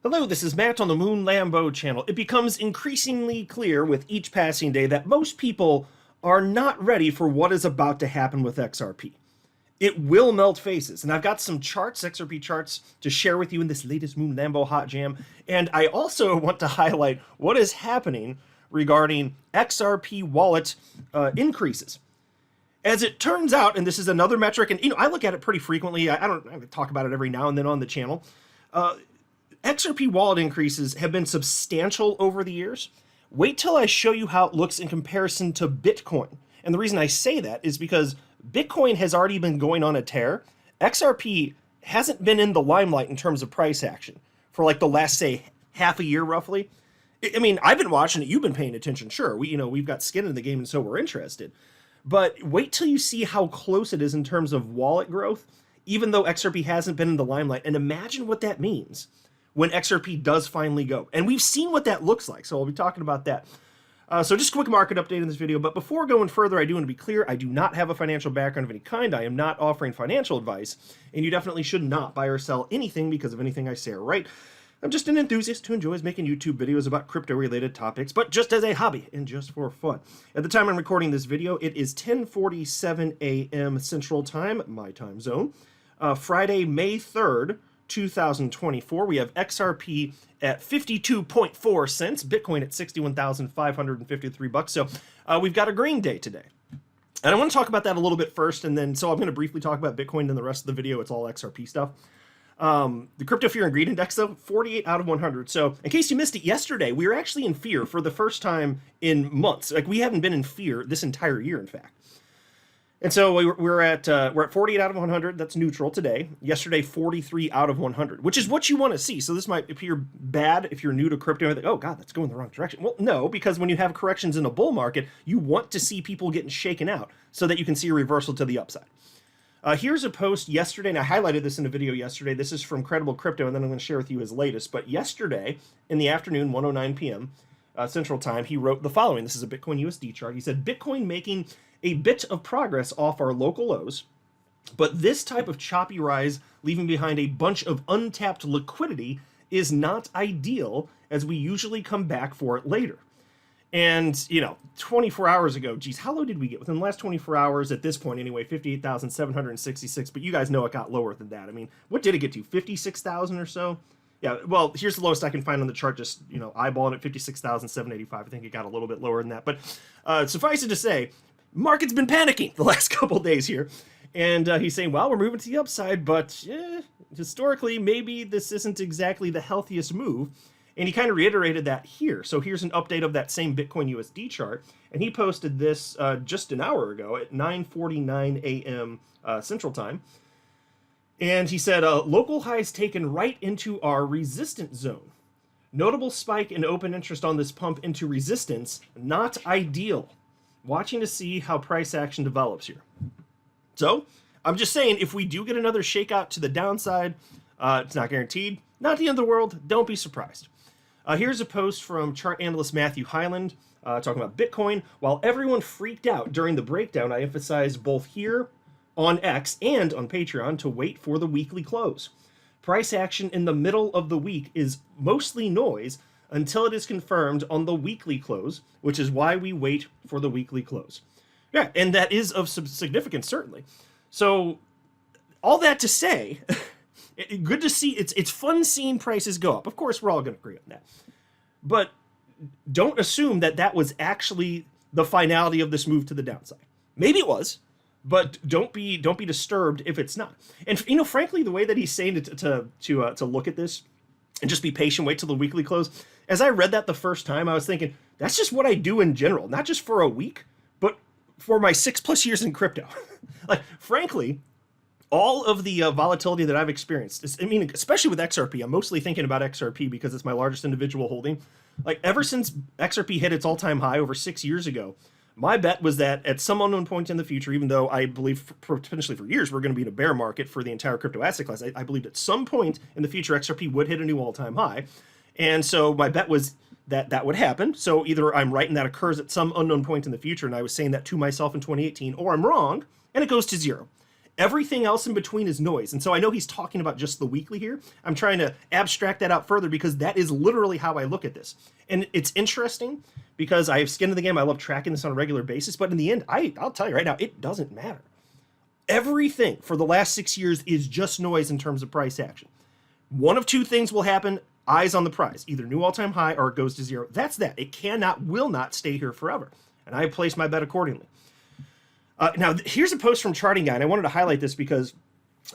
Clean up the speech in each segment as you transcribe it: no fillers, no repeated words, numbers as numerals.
Hello, this is Matt on the Moon Lambo channel. It becomes increasingly clear with each passing day that most people are not ready for what is about to happen with XRP. It will melt faces, and I've got some charts, XRP charts, to share with you in this latest Moon Lambo hot jam, and I also want to highlight what is happening regarding XRP wallet increases. As it turns out, and this is another metric, and I look at it pretty frequently. I don't talk about it every now and then on the channel. XRP wallet increases have been substantial over the years. Wait till I show you how it looks in comparison to Bitcoin. And the reason I say that is because Bitcoin has already been going on a tear. XRP hasn't been in the limelight in terms of price action for like the last, say, half a year roughly. I mean, I've been watching it. You've been paying attention. Sure, we've got skin in the game, and so we're interested. But wait till you see how close it is in terms of wallet growth, even though XRP hasn't been in the limelight. And imagine what that means when XRP does finally go. And we've seen what that looks like, so I'll be talking about that. So just a quick market update in this video, but before going further, I do want to be clear, I do not have a financial background of any kind. I am not offering financial advice, and you definitely should not buy or sell anything because of anything I say or write. I'm just an enthusiast who enjoys making YouTube videos about crypto-related topics, but just as a hobby and just for fun. At the time I'm recording this video, it is 10:47 a.m. Central Time, my time zone, Friday, May 3rd, 2024. We have XRP at 52.4 cents, Bitcoin at 61,553 bucks. So we've got a green day today. And I want to talk about that a little bit first, and then so I'm going to briefly talk about Bitcoin, and the rest of the video, it's all XRP stuff. The Crypto Fear and Greed Index, though, 48 out of 100. So in case you missed it yesterday, we were actually in fear for the first time in months. Like, we haven't been in fear this entire year, in fact. And so we're at 48 out of 100. That's neutral today. Yesterday, 43 out of 100, which is what you want to see. So this might appear bad if you're new to crypto and think, oh God, that's going the wrong direction. Well, no, because when you have corrections in a bull market, you want to see people getting shaken out so that you can see a reversal to the upside. Here's a post yesterday, and I highlighted this in a video yesterday. This is from Credible Crypto, and then I'm going to share with you his latest. But yesterday, in the afternoon, 1:09 p.m. Central Time, he wrote the following. This is a Bitcoin USD chart. He said, Bitcoin making a bit of progress off our local lows, but this type of choppy rise, leaving behind a bunch of untapped liquidity, is not ideal, as we usually come back for it later. And, 24 hours ago, geez, how low did we get? Within the last 24 hours, at this point anyway, 58,766, but you guys know it got lower than that. I mean, what did it get to, 56,000 or so? Yeah, well, here's the lowest I can find on the chart, just, eyeballing at 56,785. I think it got a little bit lower than that. But suffice it to say, market's been panicking the last couple days here. And he's saying, well, we're moving to the upside, but historically, maybe this isn't exactly the healthiest move. And he kind of reiterated that here. So here's an update of that same Bitcoin USD chart. And he posted this just an hour ago at 9:49 a.m. Central Time. And he said, local highs taken right into our resistance zone. Notable spike in open interest on this pump into resistance, not ideal. Watching to see how price action develops here. So I'm just saying, if we do get another shakeout to the downside, it's not guaranteed. Not the end of the world. Don't be surprised. Here's a post from chart analyst Matthew Hyland talking about Bitcoin. While everyone freaked out during the breakdown, I emphasized both here on X and on Patreon to wait for the weekly close. Price action in the middle of the week is mostly noise until it is confirmed on the weekly close, which is why we wait for the weekly close. Yeah, and that is of some significance, certainly. So, all that to say, good to see, it's fun seeing prices go up. Of course, we're all going to agree on that. But don't assume that that was actually the finality of this move to the downside. Maybe it was, but don't be disturbed if it's not. And frankly, the way that he's saying to look at this and just be patient, wait till the weekly close. As I read that the first time, I was thinking, that's just what I do in general, not just for a week, but for my 6+ years in crypto. Like, frankly, all of the volatility that I've experienced, especially with XRP, I'm mostly thinking about XRP because it's my largest individual holding. Like, ever since XRP hit its all-time high over 6 years ago, my bet was that at some unknown point in the future, even though I believe potentially for years we're going to be in a bear market for the entire crypto asset class, I believed at some point in the future XRP would hit a new all-time high. And so my bet was that that would happen. So either I'm right and that occurs at some unknown point in the future, and I was saying that to myself in 2018, or I'm wrong and it goes to zero. Everything else in between is noise. And so I know he's talking about just the weekly here. I'm trying to abstract that out further because that is literally how I look at this. And it's interesting because I have skin in the game. I love tracking this on a regular basis. But in the end, I'll tell you right now, it doesn't matter. Everything for the last 6 years is just noise in terms of price action. One of two things will happen, eyes on the prize. Either new all-time high or it goes to zero. That's that. It will not stay here forever. And I have placed my bet accordingly. Now, here's a post from Charting Guy, and I wanted to highlight this because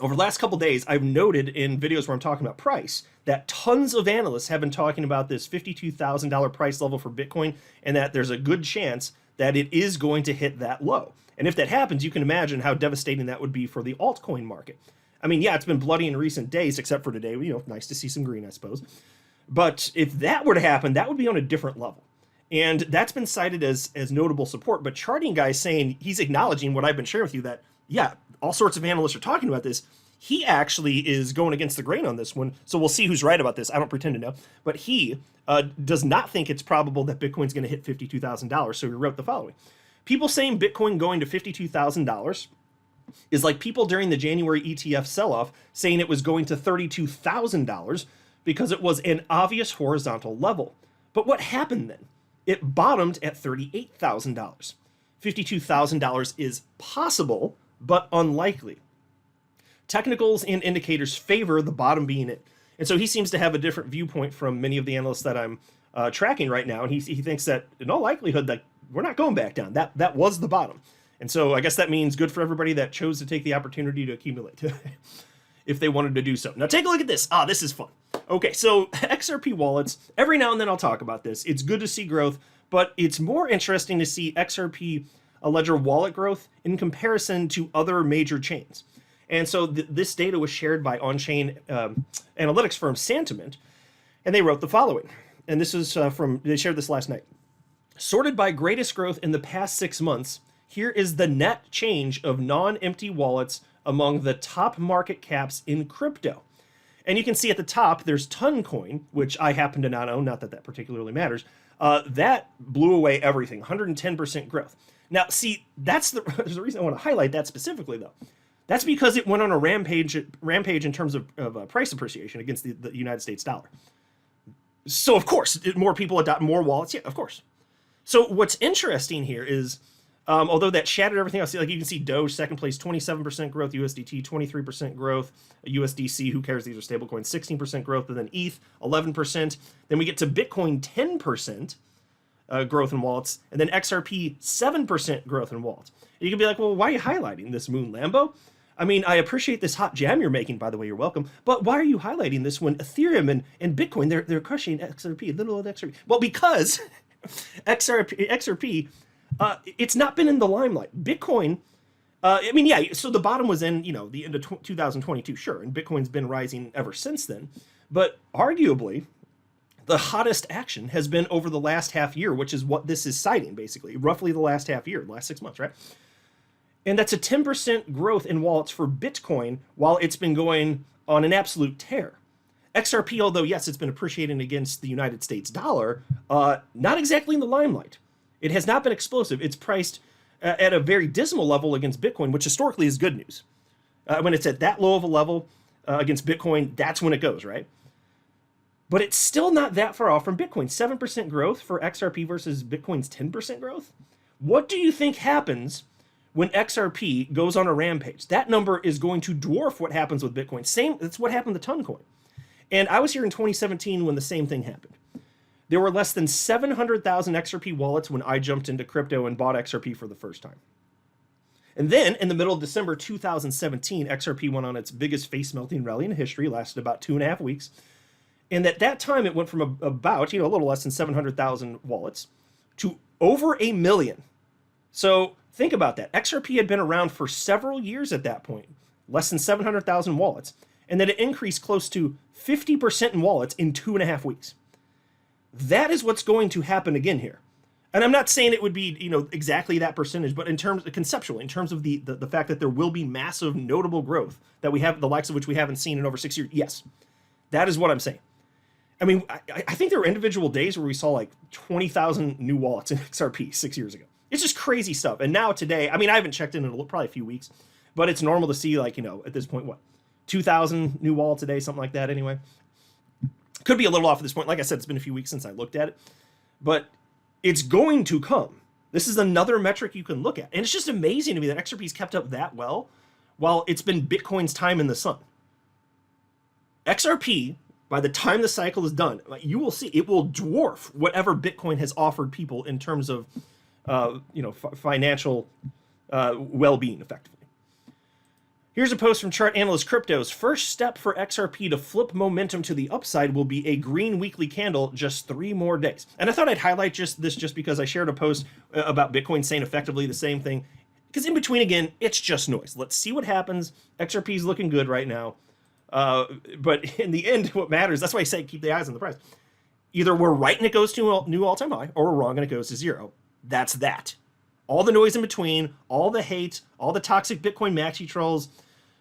over the last couple days, I've noted in videos where I'm talking about price that tons of analysts have been talking about this $52,000 price level for Bitcoin and that there's a good chance that it is going to hit that low. And if that happens, you can imagine how devastating that would be for the altcoin market. I mean, yeah, it's been bloody in recent days, except for today. Nice to see some green, I suppose. But if that were to happen, that would be on a different level. And that's been cited as notable support. But Charting Guy is saying, he's acknowledging what I've been sharing with you, that, yeah, all sorts of analysts are talking about this. He actually is going against the grain on this one. So we'll see who's right about this. I don't pretend to know. But he does not think it's probable that Bitcoin's going to hit $52,000. So he wrote the following. People saying Bitcoin going to $52,000 is like people during the January ETF sell-off saying it was going to $32,000 because it was an obvious horizontal level. But what happened then? It bottomed at $38,000. $52,000 is possible, but unlikely. Technicals and indicators favor the bottom being it. And so he seems to have a different viewpoint from many of the analysts that I'm tracking right now. And he thinks that in all likelihood that we're not going back down. That was the bottom. And so I guess that means good for everybody that chose to take the opportunity to accumulate if they wanted to do so. Now take a look at this. This is fun. Okay, so XRP wallets, every now and then I'll talk about this. It's good to see growth, but it's more interesting to see XRP Ledger wallet growth in comparison to other major chains. And so this data was shared by on-chain analytics firm Santiment, and they wrote the following. And this is they shared this last night. Sorted by greatest growth in the past 6 months, here is the net change of non-empty wallets among the top market caps in crypto. And you can see at the top, there's Toncoin, which I happen to not own, not that that particularly matters. That blew away everything, 110% growth. Now, see, there's the reason I want to highlight that specifically, though. That's because it went on a rampage in terms of price appreciation against the United States dollar. So, of course, more people adopt more wallets. Yeah, of course. So what's interesting here is, although that shattered everything else, like you can see Doge, second place, 27% growth, USDT, 23% growth, USDC, who cares, these are stablecoins, 16% growth, and then ETH, 11%. Then we get to Bitcoin, 10% growth in wallets, and then XRP, 7% growth in wallets. And you can be like, well, why are you highlighting this, Moon Lambo? I mean, I appreciate this hot jam you're making, by the way, you're welcome, but why are you highlighting this when Ethereum and Bitcoin, they're crushing XRP, little old XRP? Well, because XRP, it's not been in the limelight. Bitcoin, I mean, yeah, so the bottom was in, the end of 2022, sure, and Bitcoin's been rising ever since then. But arguably, the hottest action has been over the last half year, which is what this is citing, basically, roughly the last half year, the last 6 months, right? And that's a 10% growth in wallets for Bitcoin while it's been going on an absolute tear. XRP, although, yes, it's been appreciating against the United States dollar, not exactly in the limelight. It has not been explosive. It's priced at a very dismal level against Bitcoin, which historically is good news. When it's at that low of a level against Bitcoin, that's when it goes, right? But it's still not that far off from Bitcoin. 7% growth for XRP versus Bitcoin's 10% growth. What do you think happens when XRP goes on a rampage? That number is going to dwarf what happens with Bitcoin. That's what happened to Toncoin. And I was here in 2017 when the same thing happened. There were less than 700,000 XRP wallets when I jumped into crypto and bought XRP for the first time. And then, in the middle of December 2017, XRP went on its biggest face-melting rally in history, lasted about 2.5 weeks. And at that time, it went from about, a little less than 700,000 wallets to over 1 million. So think about that. XRP had been around for several years at that point, less than 700,000 wallets, and then it increased close to 50% in wallets in 2.5 weeks. That is what's going to happen again here. And I'm not saying it would be, exactly that percentage, but conceptually, in terms of the fact that there will be massive, notable growth that we have, the likes of which we haven't seen in over 6 years, yes, that is what I'm saying. I mean, I think there were individual days where we saw like 20,000 new wallets in XRP 6 years ago. It's just crazy stuff. And now today, I mean, I haven't checked in probably a few weeks, but it's normal to see, like, at this point, what, 2,000 new wallets a day, something like that anyway. Could be a little off at this point. Like I said, it's been a few weeks since I looked at it, but it's going to come. This is another metric you can look at. And it's just amazing to me that XRP's kept up that well while it's been Bitcoin's time in the sun. XRP, by the time the cycle is done, you will see it will dwarf whatever Bitcoin has offered people in terms of, financial well-being, effectively. Here's a post from Chart Analyst Crypto's. First step for XRP to flip momentum to the upside will be a green weekly candle, just 3 more days. And I thought I'd highlight just because I shared a post about Bitcoin saying effectively the same thing. Because in between, again, it's just noise. Let's see what happens. XRP is looking good right now. But in the end, what matters, that's why I say keep the eyes on the price. Either we're right and it goes to a new all-time high, or we're wrong and it goes to 0. That's that. All the noise in between, all the hate, all the toxic Bitcoin maxi trolls,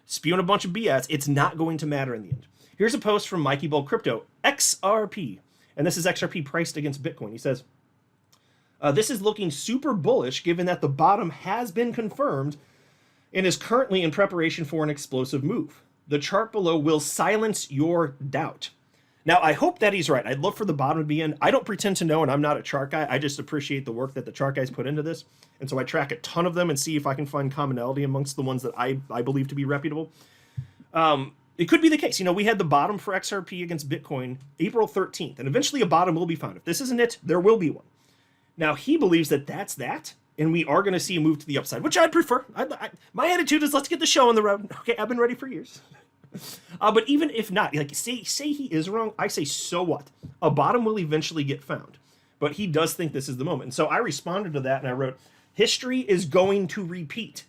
spewing a bunch of BS, it's not going to matter in the end. Here's a post from Mikey Bull Crypto, XRP, and this is XRP priced against Bitcoin. He says, this is looking super bullish given that the bottom has been confirmed and is currently in preparation for an explosive move. The chart below will silence your doubt. Now, I hope that he's right. I'd love for the bottom to be in. I don't pretend to know, and I'm not a chart guy. I just appreciate the work that the chart guys put into this. And so I track a ton of them and see if I can find commonality amongst the ones that I believe to be reputable. It could be the case. We had the bottom for XRP against Bitcoin April 13th, and eventually a bottom will be found. If this isn't it, there will be one. Now, he believes that that's that, and we are going to see a move to the upside, which I'd prefer. My attitude is let's get the show on the road. Okay, I've been ready for years. But even if not, like say he is wrong, I say so what? A bottom will eventually get found. But he does think this is the moment. And so I responded to that and I wrote, history is going to repeat.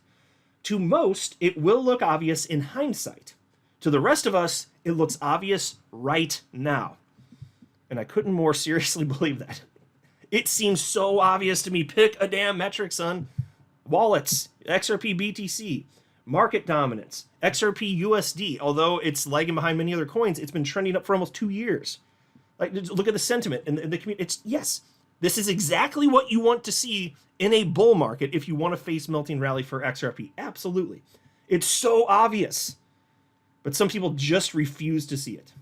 To most, it will look obvious in hindsight. To the rest of us, it looks obvious right now. And I couldn't more seriously believe that. It seems so obvious to me. Pick a damn metric, son. Wallets, XRP BTC, market dominance, XRP USD, although it's lagging behind many other coins, it's been trending up for almost 2 years. Like, look at the sentiment and the community. It's, yes, this is exactly what you want to see in a bull market if you want to face melting rally for XRP. Absolutely. It's so obvious. But some people just refuse to see it.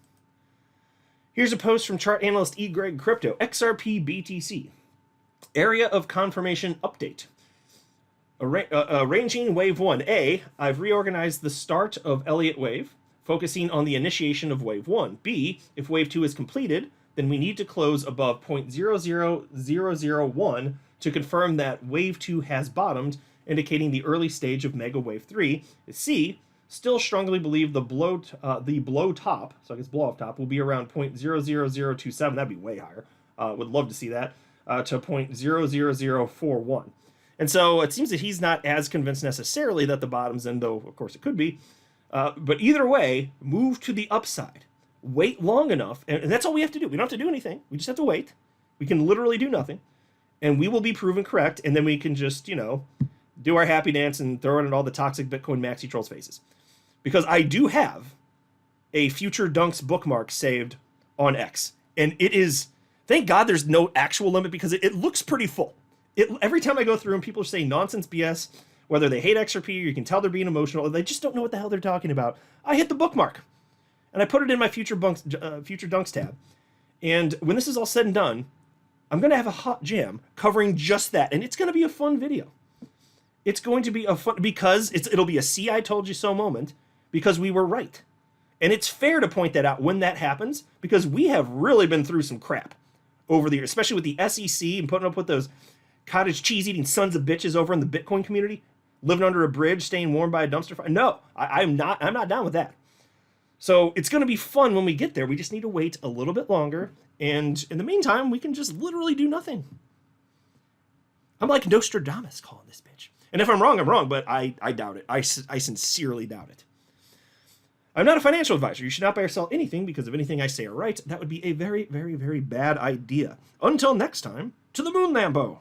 Here's a post from Chart Analyst E. Greg Crypto, XRP BTC. Area of confirmation update. Arranging wave 1. I've reorganized the start of Elliott wave, focusing on the initiation of wave 1. B, if wave 2 is completed, then we need to close above 0.00001 to confirm that wave 2 has bottomed, indicating the early stage of mega wave 3. C, still strongly believe the blow top, so I guess blow off top, will be around 0.00027. That'd be way higher. Would love to see that, to 0.00041. And so it seems that he's not as convinced necessarily that the bottom's in, though of course it could be. But either way, move to the upside. Wait long enough, and that's all we have to do. We don't have to do anything. We just have to wait. We can literally do nothing, and we will be proven correct, and then we can just, do our happy dance and throw it at all the toxic Bitcoin maxi trolls' faces. Because I do have a Future Dunks bookmark saved on X, and it is, thank God there's no actual limit because it looks pretty full. Every time I go through and people are saying nonsense BS, whether they hate XRP or you can tell they're being emotional, or they just don't know what the hell they're talking about, I hit the bookmark. And I put it in my Future Dunks tab. And when this is all said and done, I'm going to have a hot jam covering just that. And it's going to be a fun video. It's going to be a fun, because it'll be a see I told you so moment, because we were right. And it's fair to point that out when that happens, because we have really been through some crap over the years, especially with the SEC and putting up with those cottage cheese eating sons of bitches over in the Bitcoin community, living under a bridge, staying warm by a dumpster fire. No, I'm not down with that. So it's going to be fun when we get there. We just need to wait a little bit longer. And in the meantime, we can just literally do nothing. I'm like Nostradamus calling this bitch. And if I'm wrong, I'm wrong, but I doubt it. I sincerely doubt it. I'm not a financial advisor. You should not buy or sell anything because if anything I say are right, that would be a very, very, very bad idea. Until next time, to the moon, Lambo.